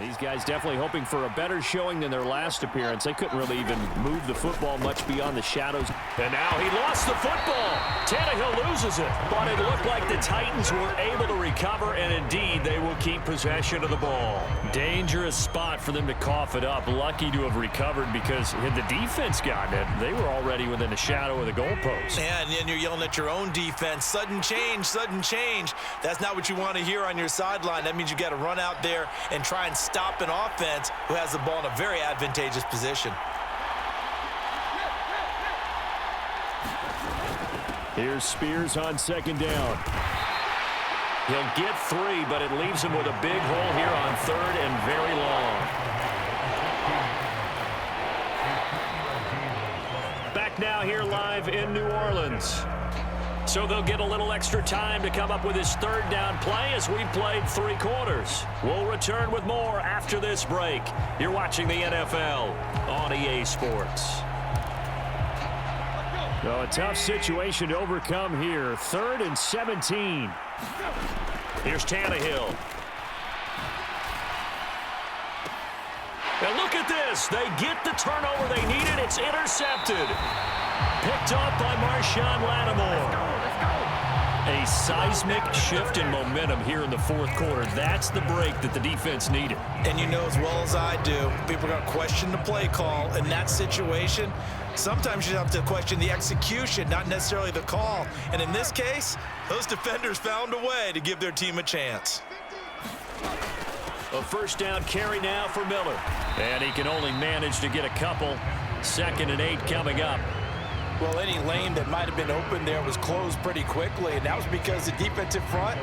These guys definitely hoping for a better showing than their last appearance. They couldn't really even move the football much beyond the shadows. And now he lost the football. Tannehill loses it. But it looked like the Titans were able to recover, and indeed they will keep possession of the ball. Dangerous spot for them to cough it up. Lucky to have recovered because had the defense gotten it, they were already within the shadow of the goalpost. Yeah, and then you're yelling at your own defense. Sudden change, sudden change. That's not what you want to hear on your sideline. That means you got to run out there and try and stop an offense who has the ball in a very advantageous position. Here's Spears on second down. He'll get 3, but it leaves him with a big hole here on 3rd and very long. Back now here live in New Orleans. So they'll get a little extra time to come up with his 3rd down play as we've played 3 quarters. We'll return with more after this break. You're watching the NFL on EA Sports. So a tough situation to overcome here. 3rd and 17. Here's Tannehill. And look at this. They get the turnover they needed. It's intercepted. Picked off by Marshawn Lattimore. A seismic shift in momentum here in the 4th quarter. That's the break that the defense needed. And you know as well as I do, people are going to question the play call in that situation. Sometimes you have to question the execution, not necessarily the call. And in this case, those defenders found a way to give their team a chance. A 1st down carry now for Miller. And he can only manage to get a couple. 2nd and 8 coming up. Well, any lane that might have been open there was closed pretty quickly, and that was because the defensive front,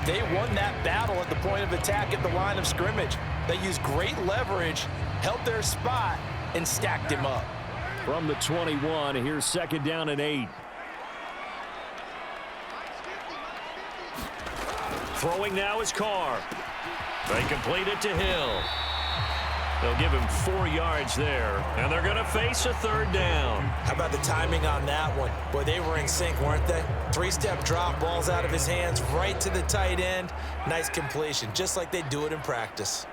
they won that battle at the point of attack at the line of scrimmage. They used great leverage, held their spot, and stacked him up. From the 21, here's 2nd down and 8. Throwing now is Carr. They complete it to Hill. They'll give him 4 yards there, and they're going to face a 3rd down. How about the timing on that one? Boy, they were in sync, weren't they? 3-step drop, balls out of his hands, right to the tight end. Nice completion, just like they do it in practice.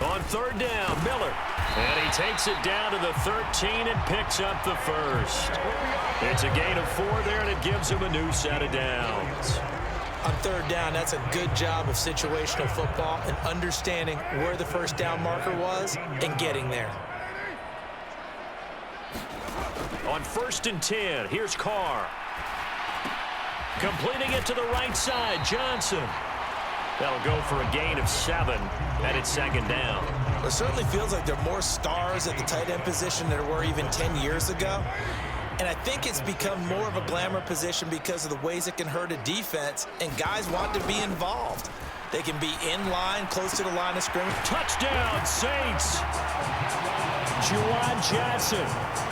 On 3rd down, Miller. And he takes it down to the 13 and picks up the 1st. It's a gain of 4 there, and it gives him a new set of downs. On 3rd down, that's a good job of situational football and understanding where the 1st down marker was and getting there. On 1st and 10, here's Carr. Completing it to the right side, Johnson. That'll go for a gain of 7, and it's 2nd down. It certainly feels like there are more stars at the tight end position than there were even 10 years ago. And I think it's become more of a glamour position because of the ways it can hurt a defense, and guys want to be involved. They can be in line, close to the line of scrimmage. Touchdown, Saints! Juwan Johnson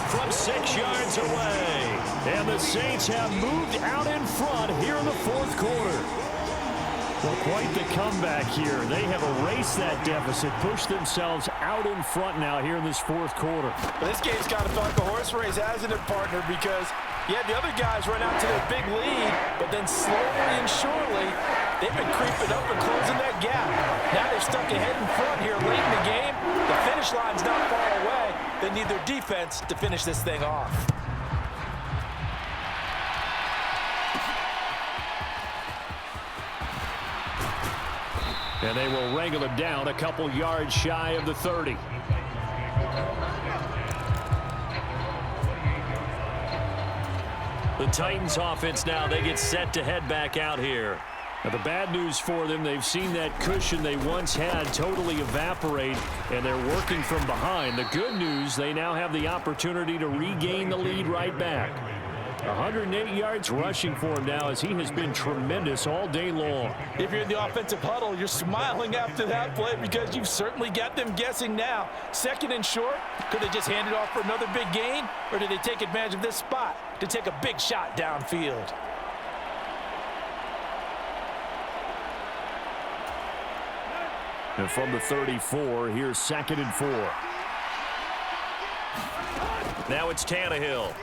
from 6 yards away. And the Saints have moved out in front here in the 4th quarter. Well, quite the comeback here. They have erased that deficit, pushed themselves out in front now here in this 4th quarter. Well, this game's kind of felt like a horse race, hasn't it, partner? Because, yeah, the other guys run out to their big lead, but then slowly and surely, they've been creeping up and closing that gap. Now they're stuck ahead in front here late in the game. The finish line's not far away. They need their defense to finish this thing off. And they will wrangle him down a couple yards shy of the 30. The Titans offense now, they get set to head back out here. Now, the bad news for them, they've seen that cushion they once had totally evaporate, and they're working from behind. The good news, they now have the opportunity to regain the lead right back. 108 yards rushing for him now as he has been tremendous all day long. If you're in the offensive huddle, you're smiling after that play because you've certainly got them guessing now. 2nd and short, could they just hand it off for another big gain, or do they take advantage of this spot to take a big shot downfield? And from the 34, here's 2nd and 4. Now it's Tannehill.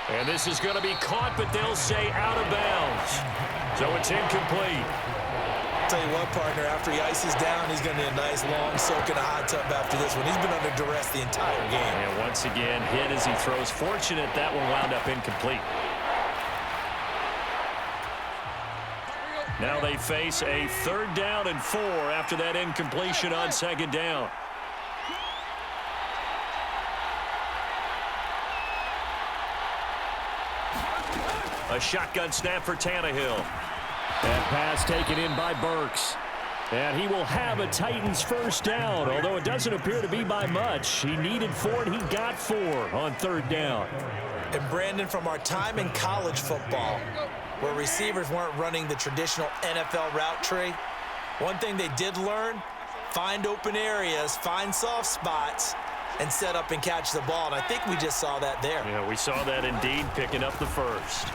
And this is going to be caught, but they'll say out of bounds. So it's incomplete. Tell you what, partner, after he ices down, he's going to need a nice long soak in a hot tub after this one. He's been under duress the entire game. And once again, hit as he throws. Fortunate that one wound up incomplete. Now they face a 3rd down and 4 after that incompletion on 2nd down. A shotgun snap for Tannehill. That pass taken in by Burks. And he will have a Titans 1st down, although it doesn't appear to be by much. He needed 4, and he got 4 on 3rd down. And Brandon, from our time in college football, where receivers weren't running the traditional NFL route tree, one thing they did learn, find open areas, find soft spots, and set up and catch the ball. And I think we just saw that there. Yeah, we saw that indeed, picking up the 1st.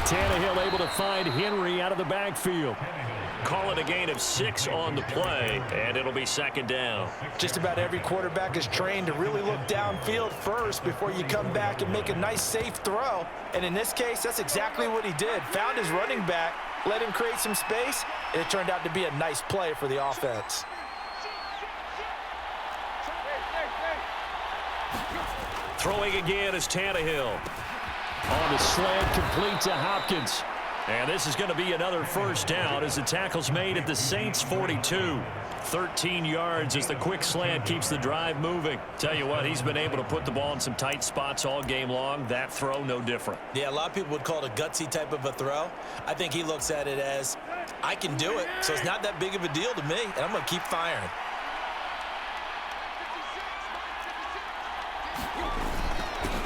Tannehill able to find Henry out of the backfield. Call it a gain of 6 on the play, and it'll be 2nd down. Just about every quarterback is trained to really look downfield first before you come back and make a nice, safe throw. And in this case, that's exactly what he did. Found his running back, let him create some space, and it turned out to be a nice play for the offense. Throwing again is Tannehill. On the slant, complete to Hopkins. And this is going to be another 1st down as the tackle's made at the Saints' 42. 13 yards as the quick slant keeps the drive moving. Tell you what, he's been able to put the ball in some tight spots all game long. That throw, no different. Yeah, a lot of people would call it a gutsy type of a throw. I think he looks at it as, I can do it, so it's not that big of a deal to me, and I'm going to keep firing.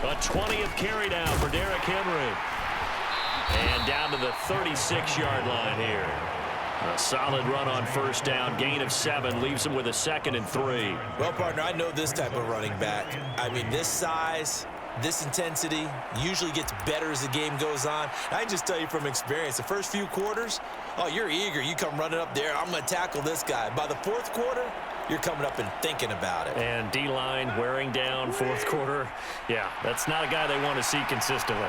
A 20th carry down for Derrick Henry. And down to the 36-yard line here. A solid run on 1st down. Gain of 7 leaves him with a 2nd and 3. Well, partner, I know this type of running back. I mean, this size, this intensity usually gets better as the game goes on. I can just tell you from experience, the first few quarters, oh, you're eager. You come running up there, I'm going to tackle this guy. By the 4th quarter, you're coming up and thinking about it. And D-line wearing down 4th quarter. Yeah, that's not a guy they want to see consistently.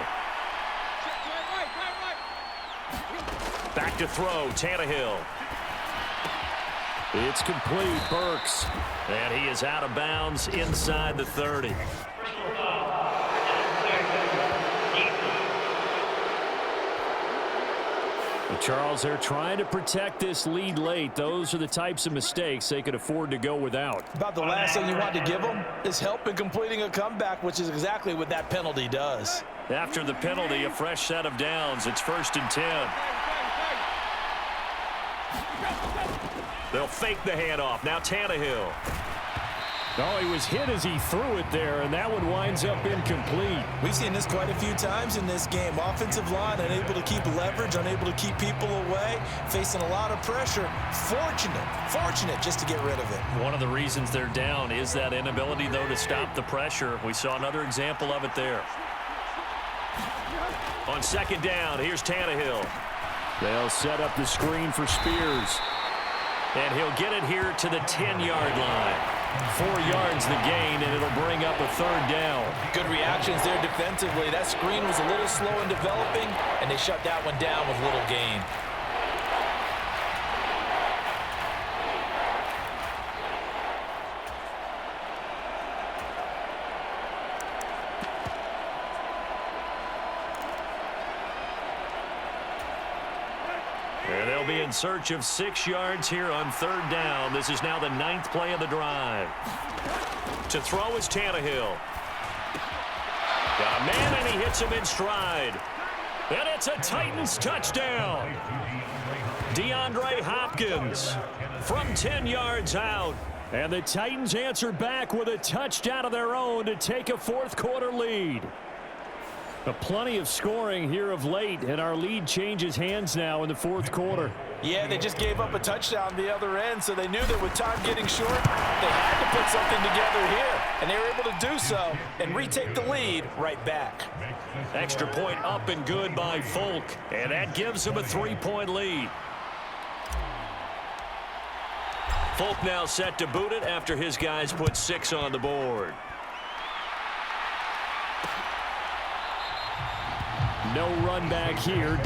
Back to throw, Tannehill. It's complete, Burks. And he is out of bounds inside the 30. Charles, they're trying to protect this lead late. Those are the types of mistakes they could afford to go without. About the last thing you want to give them is help in completing a comeback, which is exactly what that penalty does. After the penalty, a fresh set of downs. It's 1st and 10. They'll fake the handoff. Now Tannehill. Oh, he was hit as he threw it there, and that one winds up incomplete. We've seen this quite a few times in this game. Offensive line unable to keep leverage, unable to keep people away, facing a lot of pressure. Fortunate just to get rid of it. One of the reasons they're down is that inability, though, to stop the pressure. We saw another example of it there. On 2nd down, here's Tannehill. They'll set up the screen for Spears. And he'll get it here to the 10-yard line. 4 yards the gain, and it'll bring up a 3rd down. Good reactions there defensively. That screen was a little slow in developing, and they shut that one down with little gain. And they'll be in search of 6 yards here on 3rd down. This is now the 9th play of the drive. To throw is Tannehill. Got a man, and he hits him in stride. And it's a Titans touchdown. DeAndre Hopkins from 10 yards out. And the Titans answer back with a touchdown of their own to take a 4th quarter lead. Plenty of scoring here of late, and our lead changes hands now in the 4th quarter. Yeah, they just gave up a touchdown the other end, so they knew that with time getting short, they had to put something together here, and they were able to do so and retake the lead right back. Extra point up and good by Folk, and that gives them a 3-point lead. Folk now set to boot it after his guys put 6 on the board. No run back here.